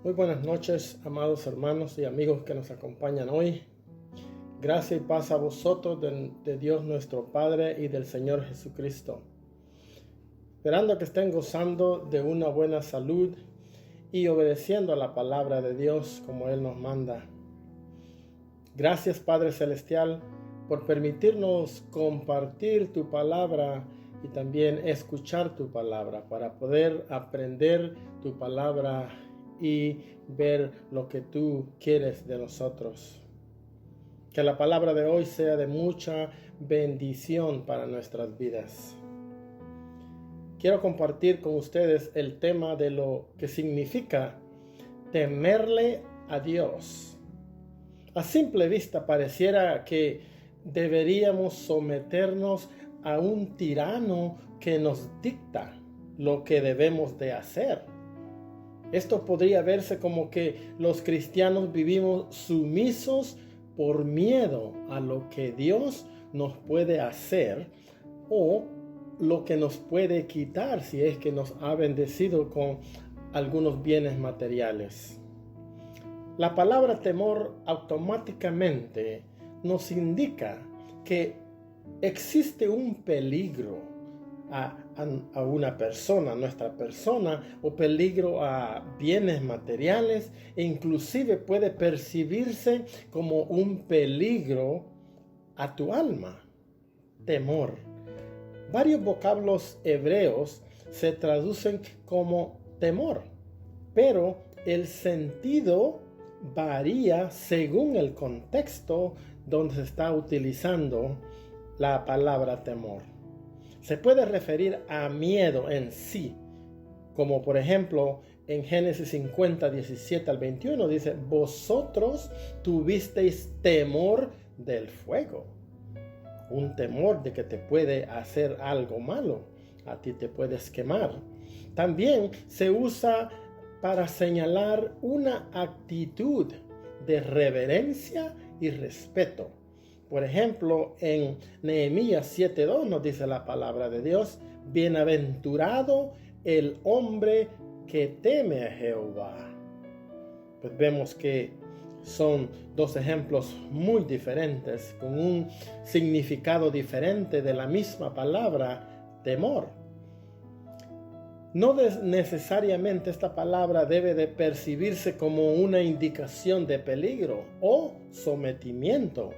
Muy buenas noches, amados hermanos y amigos que nos acompañan hoy. Gracia y paz a vosotros de Dios nuestro Padre y del Señor Jesucristo. Esperando que estén gozando de una buena salud y obedeciendo a la palabra de Dios como Él nos manda. Gracias, Padre Celestial, por permitirnos compartir tu palabra y también escuchar tu palabra para poder aprender tu palabra y ver lo que tú quieres de nosotros. Que la palabra de hoy sea de mucha bendición para nuestras vidas. Quiero compartir con ustedes el tema de lo que significa temerle a Dios. A simple vista pareciera que deberíamos someternos a un tirano que nos dicta lo que debemos de hacer. Esto podría verse como que los cristianos vivimos sumisos por miedo a lo que Dios nos puede hacer o lo que nos puede quitar si es que nos ha bendecido con algunos bienes materiales. La palabra temor automáticamente nos indica que existe un peligro a una persona, a nuestra persona, o peligro a bienes materiales, e inclusive puede percibirse como un peligro a tu alma. Temor. Varios vocablos hebreos se traducen como temor, pero el sentido varía según el contexto donde se está utilizando la palabra temor. Se puede referir a miedo en sí, como por ejemplo en Génesis 50, 17 al 21 dice: vosotros tuvisteis temor del fuego. Un temor de que te puede hacer algo malo, a ti te puedes quemar. También se usa para señalar una actitud de reverencia y respeto. Por ejemplo, en Nehemías 7:2 nos dice la palabra de Dios: bienaventurado el hombre que teme a Jehová. Pues vemos que son dos ejemplos muy diferentes, con un significado diferente de la misma palabra, temor. No necesariamente esta palabra debe de percibirse como una indicación de peligro o sometimiento,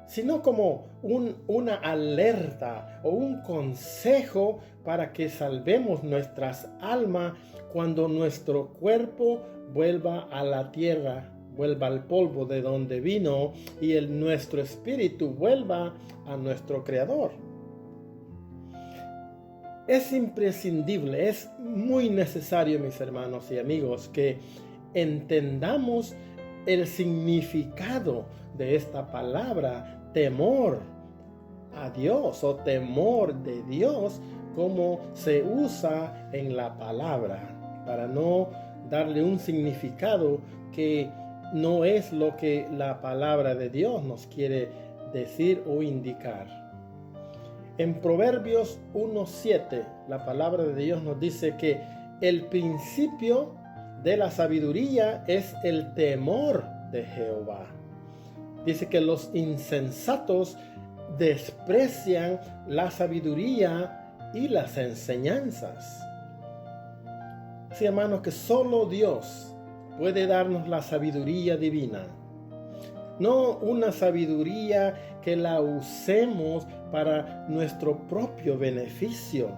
sino como una alerta o un consejo para que salvemos nuestras almas cuando nuestro cuerpo vuelva a la tierra, vuelva al polvo de donde vino, y nuestro espíritu vuelva a nuestro Creador. Es imprescindible, es muy necesario, mis hermanos y amigos, que entendamos el significado de esta palabra, temor a Dios o temor de Dios, como se usa en la palabra, para no darle un significado que no es lo que la palabra de Dios nos quiere decir o indicar. En Proverbios 1:7, la palabra de Dios nos dice que el principio de la sabiduría es el temor de Jehová. Dice que los insensatos desprecian la sabiduría y las enseñanzas. Sí, hermanos, que solo Dios puede darnos la sabiduría divina. No una sabiduría que la usemos para nuestro propio beneficio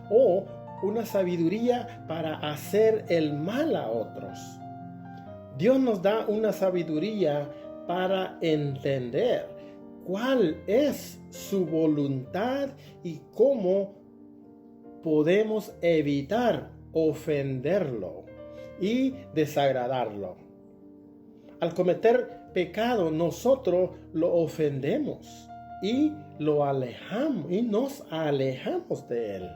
o una sabiduría para hacer el mal a otros. Dios nos da una sabiduría para entender cuál es su voluntad y cómo podemos evitar ofenderlo y desagradarlo. Al cometer pecado, nosotros lo ofendemos y lo alejamos y nos alejamos de él.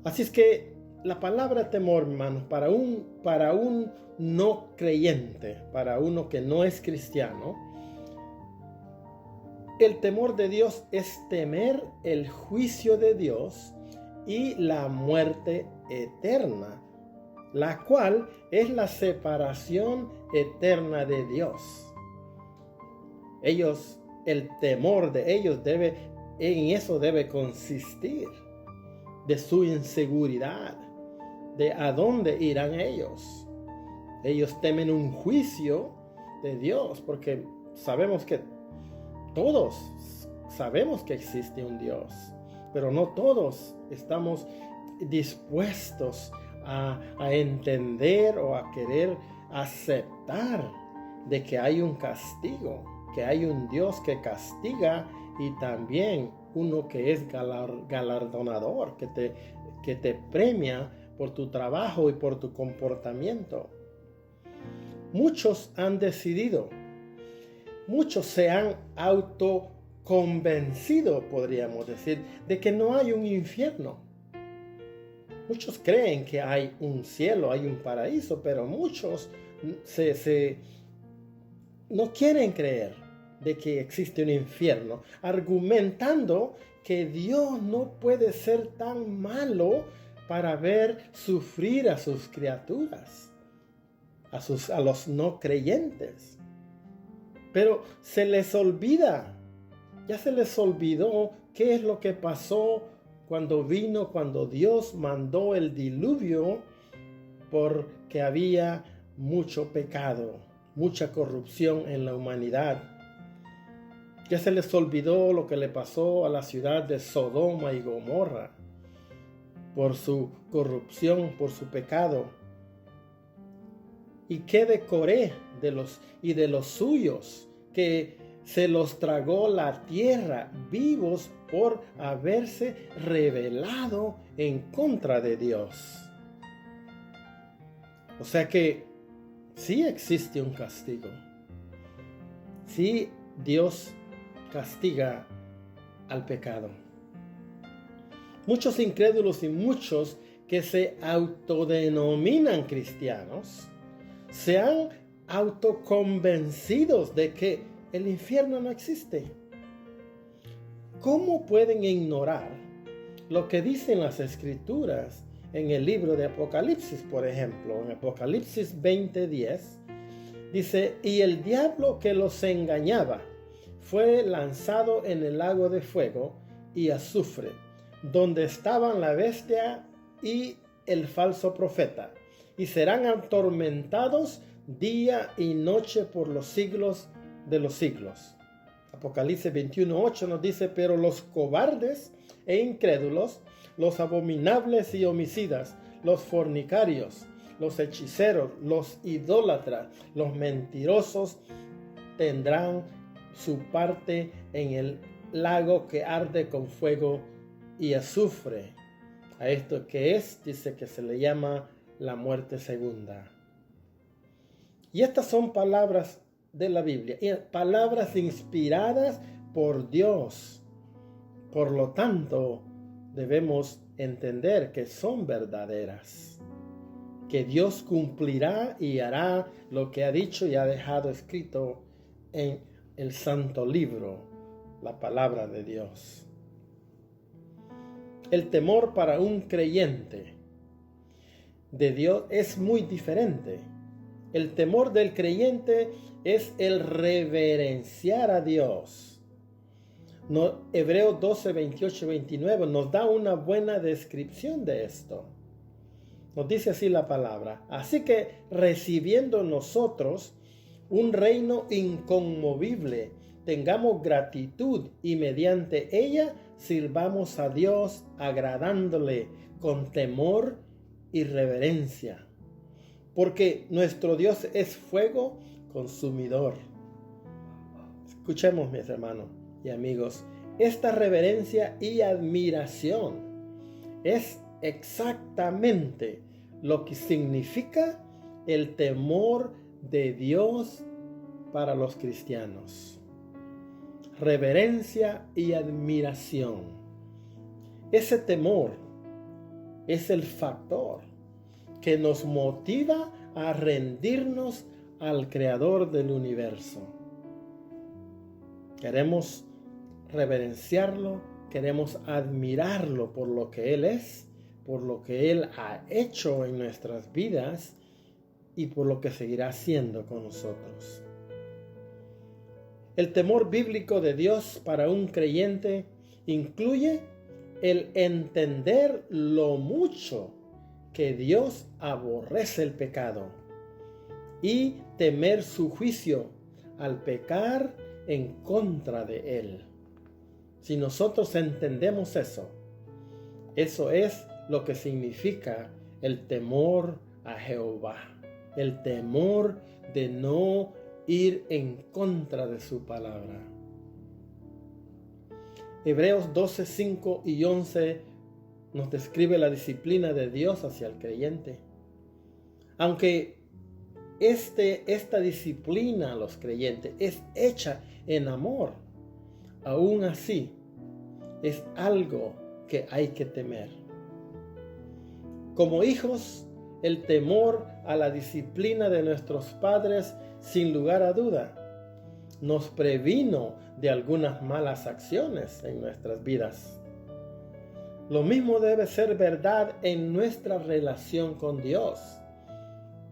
Así es que la palabra temor, hermanos, para un no creyente, para uno que no es cristiano, el temor de Dios es temer el juicio de Dios y la muerte eterna. la cual es la separación eterna de Dios. El temor de ellos en eso debe consistir, de su inseguridad, de a dónde irán ellos. Ellos temen un juicio de Dios, porque todos sabemos que existe un Dios, pero no todos estamos dispuestos a entender o a querer aceptar de que hay un castigo, que hay un Dios que castiga y también uno que es galardonador, que te premia por tu trabajo y por tu comportamiento. Muchos se han autoconvencido, podríamos decir, de que no hay un infierno. Muchos creen que hay un cielo, hay un paraíso, pero muchos no quieren creer de que existe un infierno, argumentando que Dios no puede ser tan malo para ver sufrir a sus criaturas, a los no creyentes. Pero se les olvida, ya se les olvidó qué es lo que pasó cuando Dios mandó el diluvio, porque había mucho pecado, mucha corrupción en la humanidad. Ya se les olvidó lo que le pasó a la ciudad de Sodoma y Gomorra por su corrupción, por su pecado. ¿Y qué de Coré de los suyos, que se los tragó la tierra vivos por haberse rebelado en contra de Dios? O sea que sí existe un castigo. Sí, Dios castiga al pecado. Muchos incrédulos y muchos que se autodenominan cristianos se han autoconvencidos de que el infierno no existe. ¿Cómo pueden ignorar lo que dicen las Escrituras en el libro de Apocalipsis, por ejemplo? En Apocalipsis 20:10 dice: y el diablo que los engañaba fue lanzado en el lago de fuego y azufre, donde estaban la bestia y el falso profeta, y serán atormentados día y noche por los siglos de los siglos. Apocalipsis 21:8 nos dice: pero los cobardes e incrédulos, los abominables y homicidas, los fornicarios, los hechiceros, los idólatras, los mentirosos, tendrán su parte en el lago que arde con fuego y azufre. A esto dice que se le llama la muerte segunda. Y estas son palabras de la Biblia, palabras inspiradas por Dios. Por lo tanto, debemos entender que son verdaderas, que Dios cumplirá y hará lo que ha dicho y ha dejado escrito en el santo libro, la palabra de Dios. El temor para un creyente de Dios es muy diferente. El temor del creyente es el reverenciar a Dios. Hebreos 12, 28 y 29 nos da una buena descripción de esto. Nos dice así la palabra: así que recibiendo nosotros un reino inconmovible, tengamos gratitud y mediante ella sirvamos a Dios agradándole con temor y reverencia. Porque nuestro Dios es fuego consumidor. Escuchemos, mis hermanos y amigos, esta reverencia y admiración es exactamente lo que significa el temor de Dios para los cristianos. Reverencia y admiración. Ese temor es el factor que nos motiva a rendirnos al Creador del universo. Queremos reverenciarlo, queremos admirarlo por lo que Él es, por lo que Él ha hecho en nuestras vidas y por lo que seguirá haciendo con nosotros. El temor bíblico de Dios para un creyente incluye el entender lo mucho que Dios aborrece el pecado y temer su juicio al pecar en contra de Él. Si nosotros entendemos eso es lo que significa el temor a Jehová, el temor de no ir en contra de su palabra. Hebreos 12, 5 y 11 nos describe la disciplina de Dios hacia el creyente. Aunque esta disciplina a los creyentes es hecha en amor, aún así es algo que hay que temer. Como hijos, el temor a la disciplina de nuestros padres, sin lugar a duda, nos previno de algunas malas acciones en nuestras vidas. Lo mismo debe ser verdad en nuestra relación con Dios.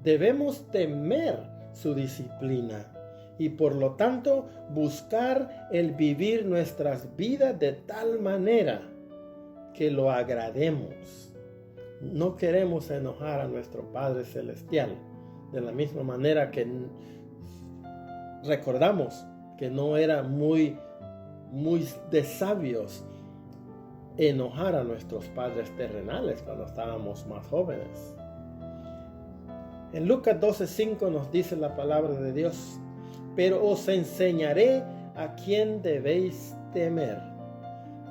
Debemos temer su disciplina y por lo tanto buscar el vivir nuestras vidas de tal manera que lo agrademos. No queremos enojar a nuestro Padre Celestial, de la misma manera que recordamos que no era muy de sabios enojar a nuestros padres terrenales cuando estábamos más jóvenes. En Lucas 12:5 nos dice la palabra de Dios: pero os enseñaré a quién debéis temer.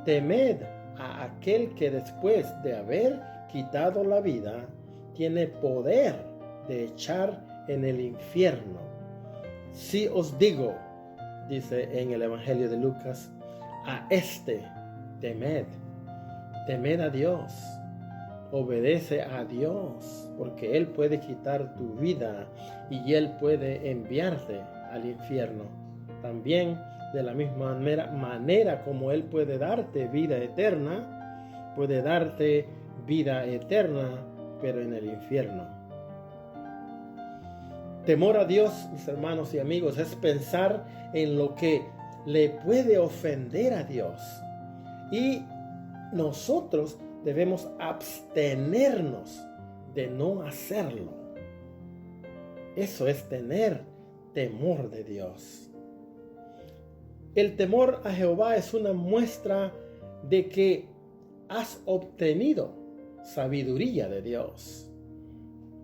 Temed a aquel que después de haber quitado la vida, tiene poder de echar en el infierno. Si os digo, dice en el Evangelio de Lucas, a este temed. Temed a Dios. Obedece a Dios, porque Él puede quitar tu vida y Él puede enviarte al infierno. También de la misma manera como Él puede darte vida eterna, puede darte vida eterna, pero en el infierno. Temor a Dios, mis hermanos y amigos, es pensar en lo que le puede ofender a Dios. Y nosotros debemos abstenernos de no hacerlo. Eso es tener temor de Dios. El temor a Jehová es una muestra de que has obtenido sabiduría de Dios.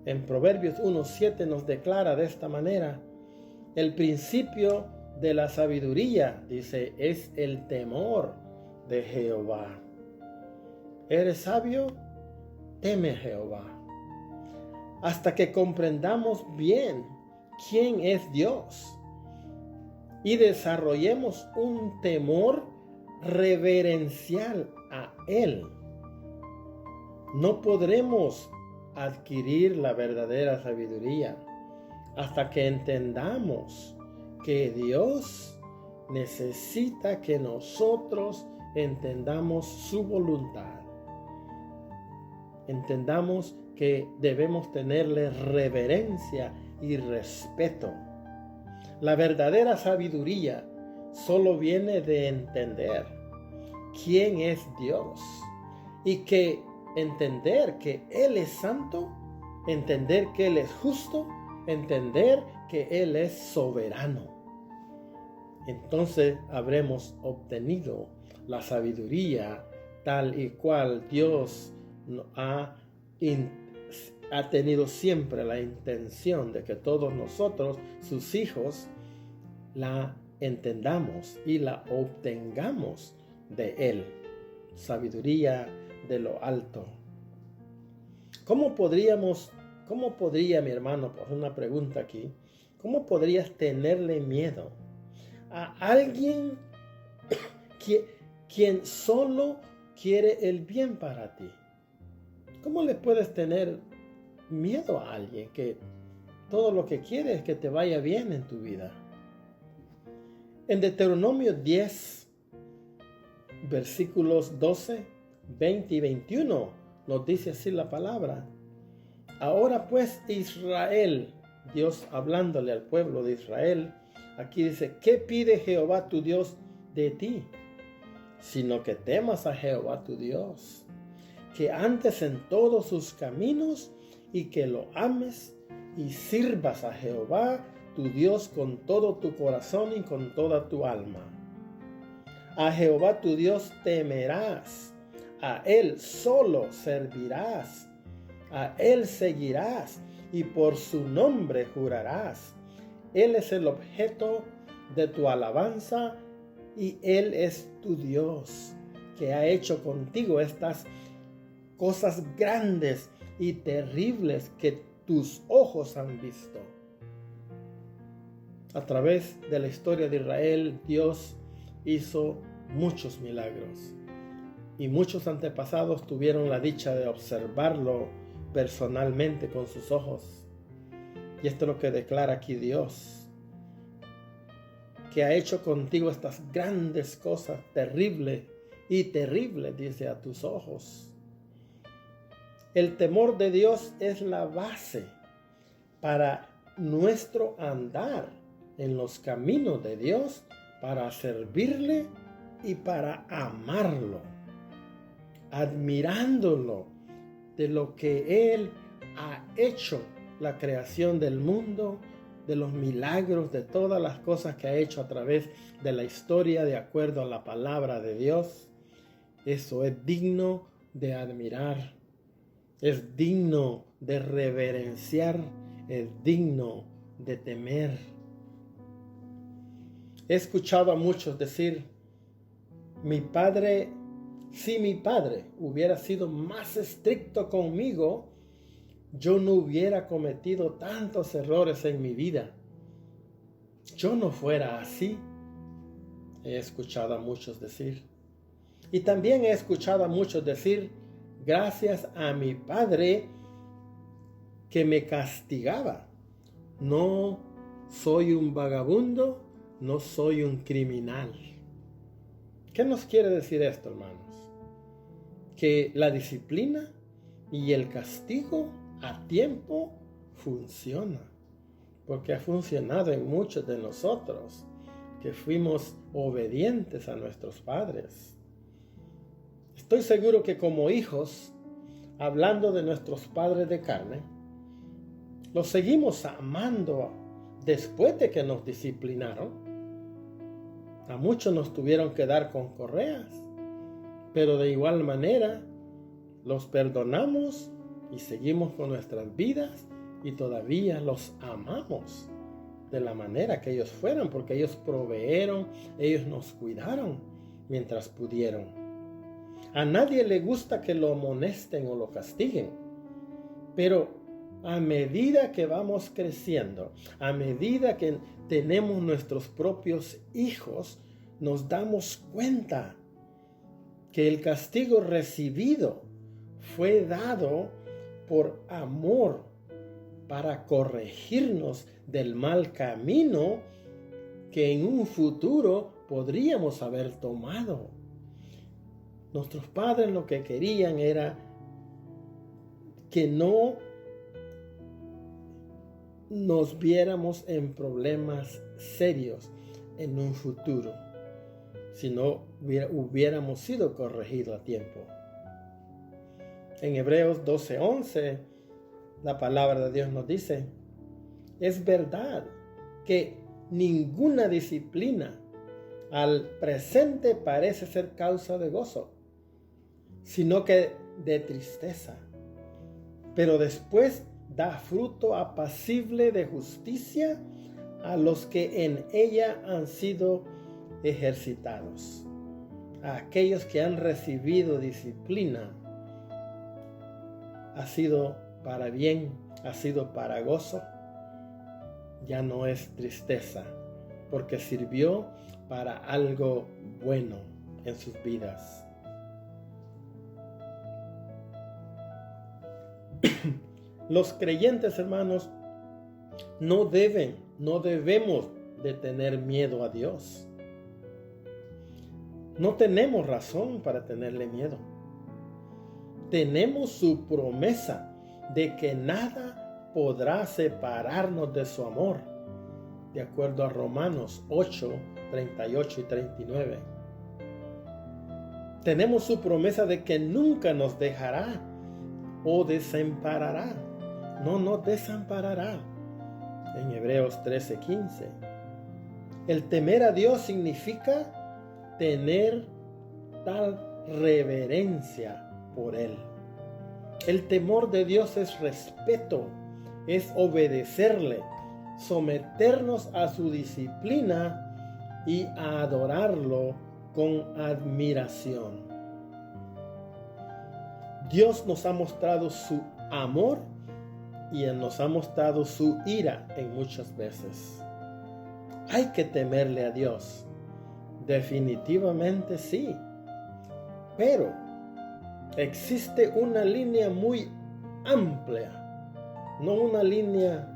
En Proverbios 1:7 nos declara de esta manera: el principio de la sabiduría, dice, es el temor de Jehová. ¿Eres sabio? Teme a Jehová. Hasta que comprendamos bien quién es Dios y desarrollemos un temor reverencial a Él, no podremos adquirir la verdadera sabiduría hasta que entendamos que Dios necesita que nosotros entendamos su voluntad. Entendamos que debemos tenerle reverencia y respeto. La verdadera sabiduría solo viene de entender quién es Dios y que entender que Él es santo, entender que Él es justo, entender que Él es soberano. Entonces habremos obtenido la sabiduría tal y cual Dios ha tenido siempre la intención de que todos nosotros, sus hijos, la entendamos y la obtengamos de Él. Sabiduría de lo alto. ¿Cómo podría, mi hermano, por una pregunta aquí, cómo podrías tenerle miedo a alguien quien solo quiere el bien para ti? ¿Cómo le puedes tener miedo a alguien que todo lo que quiere es que te vaya bien en tu vida? En Deuteronomio 10, versículos 12, 20 y 21, nos dice así la palabra. Ahora pues Israel, Dios hablándole al pueblo de Israel, aquí dice, ¿qué pide Jehová tu Dios de ti? Sino que temas a Jehová tu Dios, que andes en todos sus caminos y que lo ames y sirvas a Jehová tu Dios con todo tu corazón y con toda tu alma. A Jehová tu Dios temerás, a Él solo servirás, a Él seguirás y por su nombre jurarás. Él es el objeto de tu alabanza y Él es tu Dios, que ha hecho contigo estas cosas grandes y terribles que tus ojos han visto. A través de la historia de Israel, Dios hizo muchos milagros y muchos antepasados tuvieron la dicha de observarlo personalmente con sus ojos. Y esto es lo que declara aquí Dios, que ha hecho contigo estas grandes cosas terribles y terribles, dice, a tus ojos. El temor de Dios es la base para nuestro andar en los caminos de Dios, para servirle y para amarlo, admirándolo de lo que Él ha hecho, la creación del mundo, de los milagros, de todas las cosas que ha hecho a través de la historia, de acuerdo a la palabra de Dios. Eso es digno de admirar, es digno de reverenciar, es digno de temer. He escuchado a muchos decir, si mi padre hubiera sido más estricto conmigo, yo no hubiera cometido tantos errores en mi vida. Yo no fuera así. He escuchado a muchos decir. Y también he escuchado a muchos decir, gracias a mi padre que me castigaba, no soy un vagabundo, no soy un criminal. ¿Qué nos quiere decir esto, hermanos? Que la disciplina y el castigo a tiempo funciona, porque ha funcionado en muchos de nosotros que fuimos obedientes a nuestros padres. Estoy seguro que como hijos, hablando de nuestros padres de carne, los seguimos amando después de que nos disciplinaron. A muchos nos tuvieron que dar con correas, pero de igual manera los perdonamos y seguimos con nuestras vidas y todavía los amamos de la manera que ellos fueran, porque ellos proveyeron, ellos nos cuidaron mientras pudieron. A nadie le gusta que lo amonesten o lo castiguen, pero a medida que vamos creciendo, a medida que tenemos nuestros propios hijos, nos damos cuenta que el castigo recibido fue dado por amor para corregirnos del mal camino que en un futuro podríamos haber tomado. Nuestros padres lo que querían era que no nos viéramos en problemas serios en un futuro, si no hubiéramos sido corregidos a tiempo. En Hebreos 12:11, la palabra de Dios nos dice, es verdad que ninguna disciplina al presente parece ser causa de gozo, sino que de tristeza, pero después da fruto apacible de justicia a los que en ella han sido ejercitados. A aquellos que han recibido disciplina, ha sido para bien, ha sido para gozo, ya no es tristeza, porque sirvió para algo bueno en sus vidas. Los creyentes, hermanos, no debemos de tener miedo a Dios. No tenemos razón para tenerle miedo. tenemos su promesa de que nada podrá separarnos de su amor, de acuerdo a Romanos 8, 38 y 39. Tenemos su promesa de que nunca nos dejará o desamparará. No nos desamparará. En Hebreos 13:15. El temer a Dios significa tener tal reverencia por Él. El temor de Dios es respeto, es obedecerle, someternos a su disciplina y a adorarlo con admiración. Dios nos ha mostrado su amor y Él nos ha mostrado su ira en muchas veces. Hay que temerle a Dios. Definitivamente sí. Pero existe una línea muy amplia, no una línea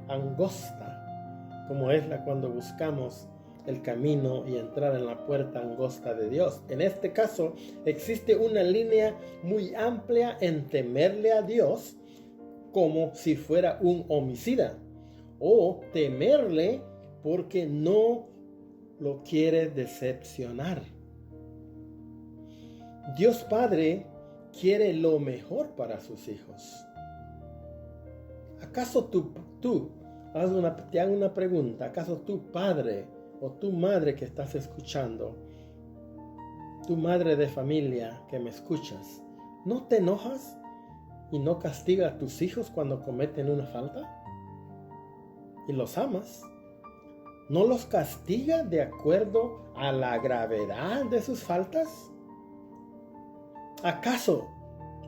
angosta, como es la cuando buscamos el camino y entrar en la puerta angosta de Dios. En este caso, existe una línea muy amplia en temerle a Dios como si fuera un homicida, o temerle porque no lo quiere decepcionar. Dios Padre quiere lo mejor para sus hijos. ¿Acaso te hago una pregunta, acaso tu padre o tu madre que estás escuchando, tu madre de familia que me escuchas, no te enojas y no castiga a tus hijos cuando cometen una falta? ¿Y los amas? ¿No los castiga de acuerdo a la gravedad de sus faltas? ¿Acaso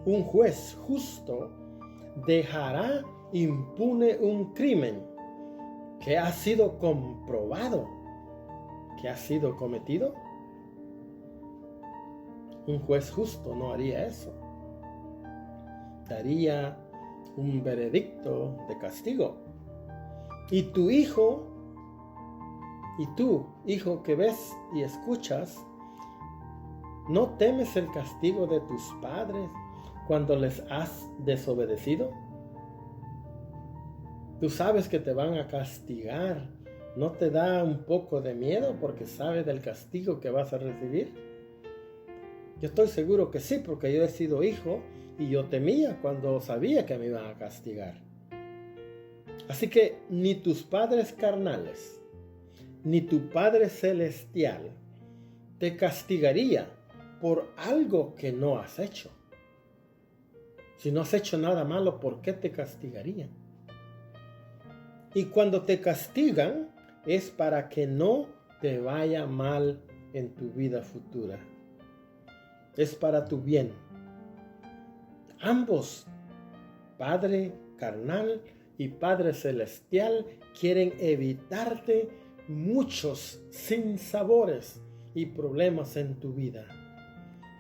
un juez justo dejará impune un crimen que ha sido comprobado que ha sido cometido? Un juez justo no haría eso. Daría un veredicto de castigo. Y tu hijo, y tú, hijo que ves y escuchas, ¿no temes el castigo de tus padres cuando les has desobedecido? Tú sabes que te van a castigar. ¿No te da un poco de miedo porque sabes del castigo que vas a recibir? Yo estoy seguro que sí, porque yo he sido hijo y yo temía cuando sabía que me iban a castigar. Así que ni tus padres carnales, ni tu Padre Celestial te castigaría por algo que no has hecho. Si no has hecho nada malo, ¿por qué te castigarían? Y cuando te castigan, es para que no te vaya mal en tu vida futura. Es para tu bien. Ambos, Padre carnal y Padre celestial, quieren evitarte muchos sinsabores y problemas en tu vida.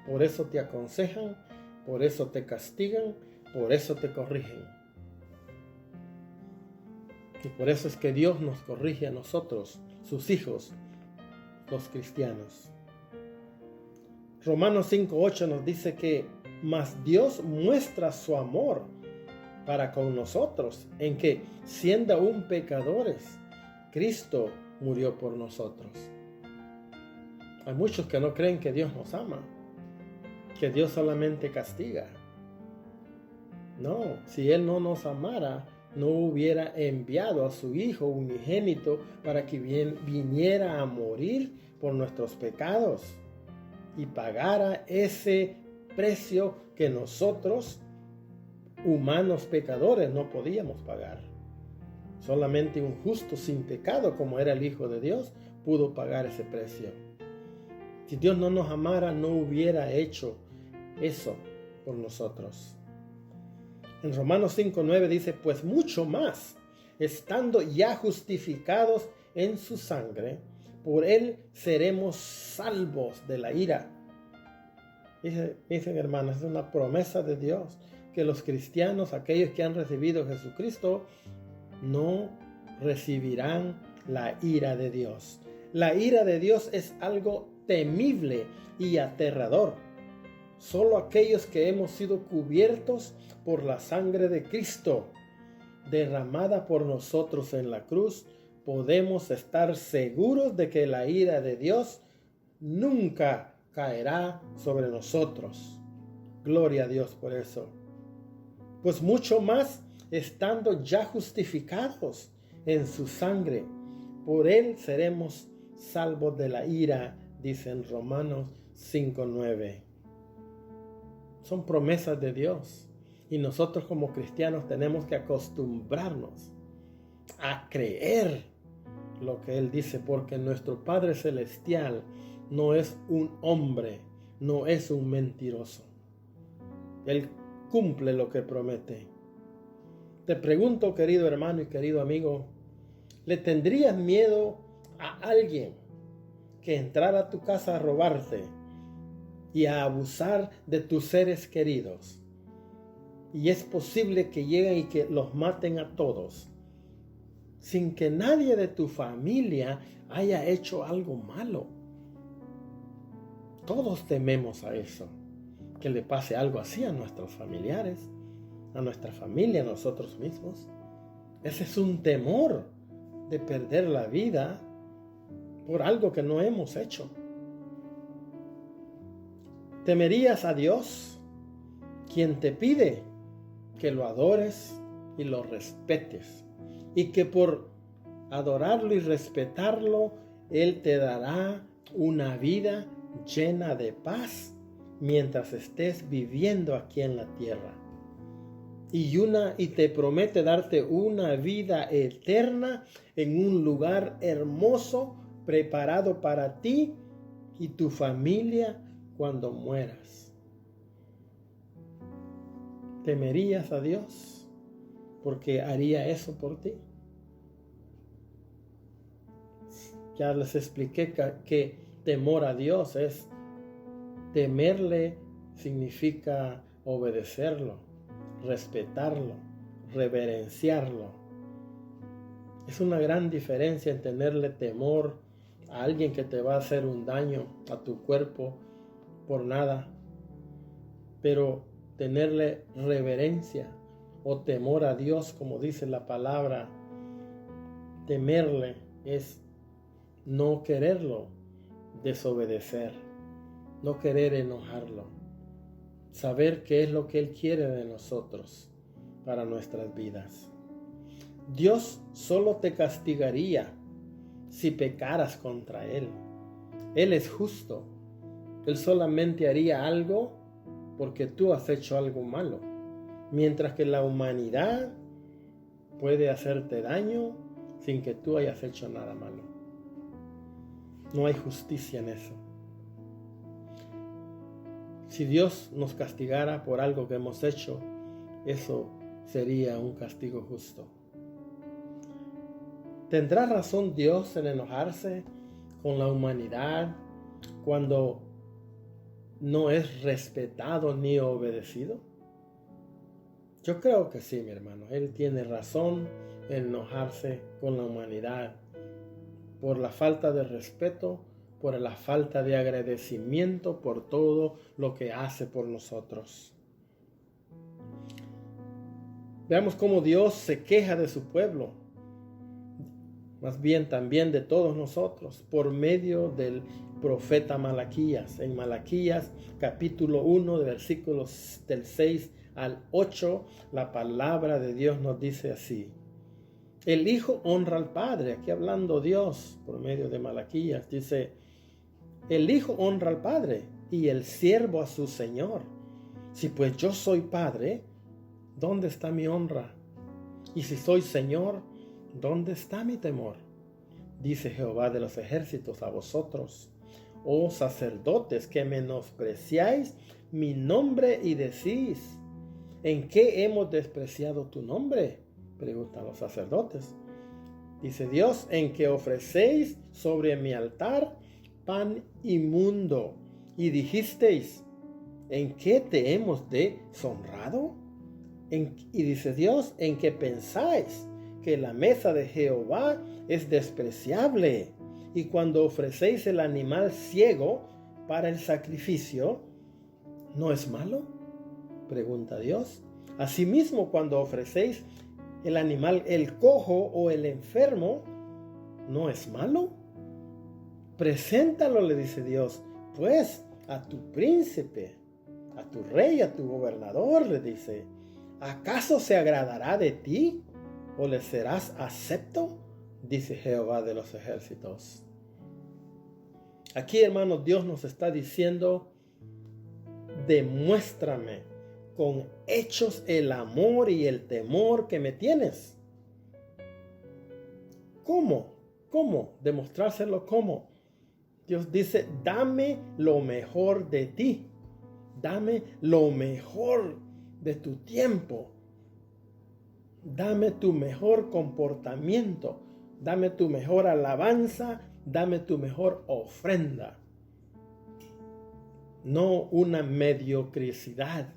Por eso te aconsejan, por eso te castigan, por eso te corrigen. Y por eso es que Dios nos corrige a nosotros, sus hijos, los cristianos. Romanos 5:8 nos dice que mas Dios muestra su amor para con nosotros en que, siendo aún pecadores, Cristo murió por nosotros. Hay muchos que no creen que Dios nos ama, que Dios solamente castiga. No, si Él no nos amara, no hubiera enviado a su Hijo unigénito para que viniera a morir por nuestros pecados y pagara ese precio que nosotros, humanos pecadores, no podíamos pagar. Solamente un justo sin pecado, como era el Hijo de Dios, pudo pagar ese precio. Si Dios no nos amara, no hubiera hecho eso por nosotros. En Romanos 5:9 dice, pues mucho más, estando ya justificados en su sangre, por él seremos salvos de la ira. Dicen hermanos, es una promesa de Dios, que los cristianos, aquellos que han recibido a Jesucristo, no recibirán la ira de Dios. La ira de Dios es algo temible y aterrador. Solo aquellos que hemos sido cubiertos por la sangre de Cristo, derramada por nosotros en la cruz, podemos estar seguros de que la ira de Dios nunca caerá sobre nosotros. Gloria a Dios por eso. Pues mucho más, estando ya justificados en su sangre, por él seremos salvos de la ira, dice en Romanos 5:9. Son promesas de Dios y nosotros como cristianos tenemos que acostumbrarnos a creer lo que él dice, porque nuestro Padre Celestial no es un hombre, no es un mentiroso. Él cumple lo que promete. Te pregunto, querido hermano y querido amigo, ¿le tendrías miedo a alguien que entrara a tu casa a robarte y a abusar de tus seres queridos? Y es posible que lleguen y que los maten a todos, sin que nadie de tu familia haya hecho algo malo. Todos tememos a eso, que le pase algo así a nuestros familiares, a nuestra familia, a nosotros mismos. Ese es un temor de perder la vida por algo que no hemos hecho. ¿Temerías a Dios, quien te pide que lo adores y lo respetes, y que por adorarlo y respetarlo, Él te dará una vida llena de paz mientras estés viviendo aquí en la tierra? Y te promete darte una vida eterna en un lugar hermoso preparado para ti y tu familia cuando mueras. ¿Temerías a Dios porque haría eso por ti? Ya les expliqué que temor a Dios es temerle, significa obedecerlo, respetarlo, reverenciarlo. Es una gran diferencia en tenerle temor a alguien que te va a hacer un daño a tu cuerpo por nada, pero tenerle reverencia o temor a Dios, como dice la palabra, temerle es no quererlo desobedecer, no querer enojarlo, saber qué es lo que Él quiere de nosotros para nuestras vidas. Dios solo te castigaría si pecaras contra Él. Él es justo. Él solamente haría algo porque tú has hecho algo malo, mientras que la humanidad puede hacerte daño sin que tú hayas hecho nada malo. No hay justicia en eso. Si Dios nos castigara por algo que hemos hecho, eso sería un castigo justo. ¿Tendrá razón Dios en enojarse con la humanidad cuando no es respetado ni obedecido? Yo creo que sí, mi hermano. Él tiene razón en enojarse con la humanidad por la falta de respeto, por la falta de agradecimiento por todo lo que hace por nosotros. Veamos cómo Dios se queja de su pueblo, más bien también de todos nosotros, por medio del profeta Malaquías. En Malaquías capítulo 1, de versículos del 6 al 8, la palabra de Dios nos dice así: el Hijo honra al Padre. Aquí hablando Dios por medio de Malaquías, dice: el Hijo honra al Padre y el siervo a su Señor. Si pues yo soy Padre, ¿dónde está mi honra? Y si soy Señor, ¿dónde está mi temor? Dice Jehová de los ejércitos a vosotros, oh sacerdotes, que menospreciáis mi nombre y decís: ¿en qué hemos despreciado tu nombre? Preguntan los sacerdotes. Dice Dios: en que ofrecéis sobre mi altar pan inmundo, y dijisteis: ¿en qué te hemos deshonrado? Y dice Dios: en que pensáis que la mesa de Jehová es despreciable, y cuando ofrecéis el animal ciego para el sacrificio, ¿no es malo?, pregunta Dios. Asimismo, cuando ofrecéis el animal, el cojo o el enfermo, ¿no es malo? Preséntalo, le dice Dios, pues a tu príncipe, a tu rey, a tu gobernador, le dice. ¿Acaso se agradará de ti o le serás acepto?, dice Jehová de los ejércitos. Aquí, hermanos, Dios nos está diciendo: demuéstrame con hechos el amor y el temor que me tienes. ¿Cómo? ¿Cómo? Demostrárselo, ¿cómo? Dios dice: dame lo mejor de ti. Dame lo mejor de tu tiempo. Dame tu mejor comportamiento. Dame tu mejor alabanza. Dame tu mejor ofrenda. No una mediocridad,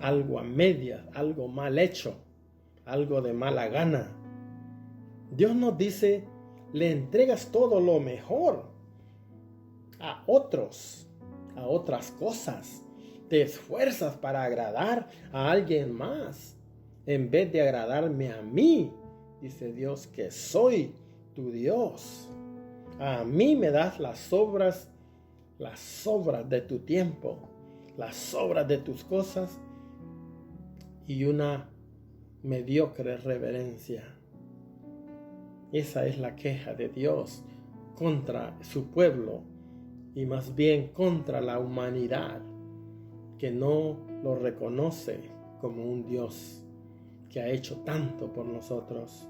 algo a medias, algo mal hecho, algo de mala gana. Dios nos dice: le entregas todo lo mejor a otros, a otras cosas. Te esfuerzas para agradar a alguien más en vez de agradarme a mí, dice Dios, que soy tu Dios. A mí me das las sobras de tu tiempo, las sobras de tus cosas y una mediocre reverencia. Esa es la queja de Dios contra su pueblo y más bien contra la humanidad, que no lo reconoce como un Dios que ha hecho tanto por nosotros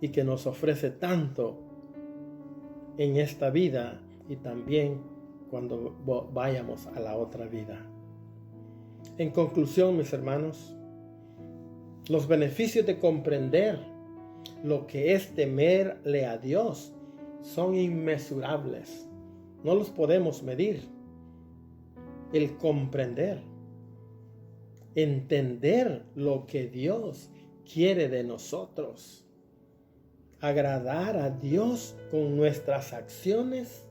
y que nos ofrece tanto en esta vida y también cuando vayamos a la otra vida. En conclusión, mis hermanos, los beneficios de comprender lo que es temerle a Dios son inmesurables. No los podemos medir. El comprender, entender lo que Dios quiere de nosotros, agradar a Dios con nuestras acciones.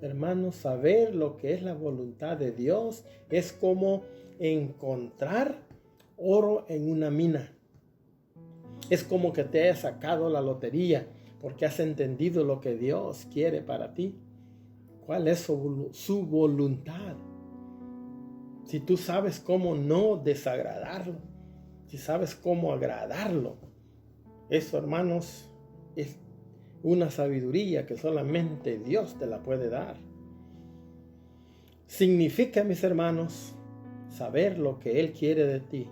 Hermanos, saber lo que es la voluntad de Dios es como encontrar oro en una mina. Es como que te hayas sacado la lotería porque has entendido lo que Dios quiere para ti. ¿Cuál es su voluntad? Si tú sabes cómo no desagradarlo, si sabes cómo agradarlo, eso, hermanos, es una sabiduría que solamente Dios te la puede dar. Significa, mis hermanos, saber lo que Él quiere de ti.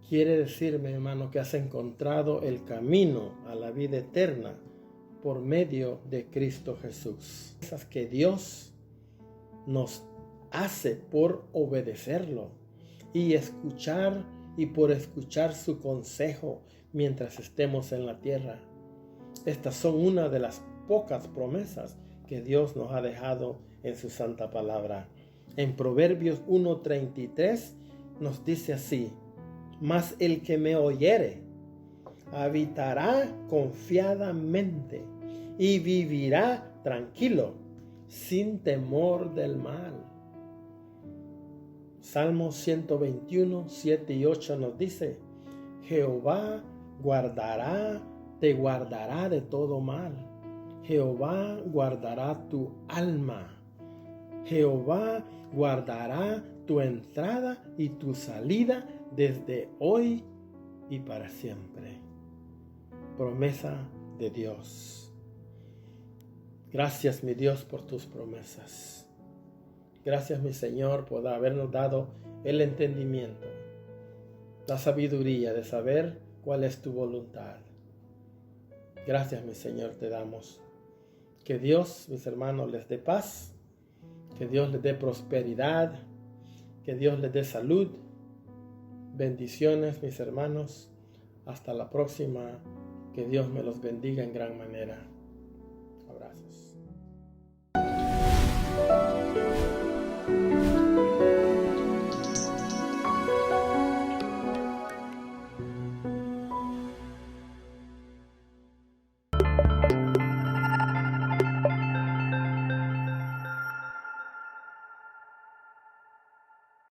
Quiere decirme, hermano, que has encontrado el camino a la vida eterna por medio de Cristo Jesús. Esas que Dios nos hace por obedecerlo y escuchar, y por escuchar su consejo mientras estemos en la tierra. Estas son una de las pocas promesas que Dios nos ha dejado en su santa palabra. En Proverbios 1:33 nos dice así: mas el que me oyere habitará confiadamente y vivirá tranquilo, sin temor del mal. Salmo 121, 7 y 8 nos dice: Jehová te guardará de todo mal. Jehová guardará tu alma. Jehová guardará tu entrada y tu salida desde hoy y para siempre. Promesa de Dios. Gracias, mi Dios, por tus promesas. Gracias, mi Señor, por habernos dado el entendimiento, la sabiduría de saber cuál es tu voluntad. Gracias, mi Señor, te damos. Que Dios, mis hermanos, les dé paz, que Dios les dé prosperidad, que Dios les dé salud. Bendiciones, mis hermanos. Hasta la próxima. Que Dios me los bendiga en gran manera. Abrazos.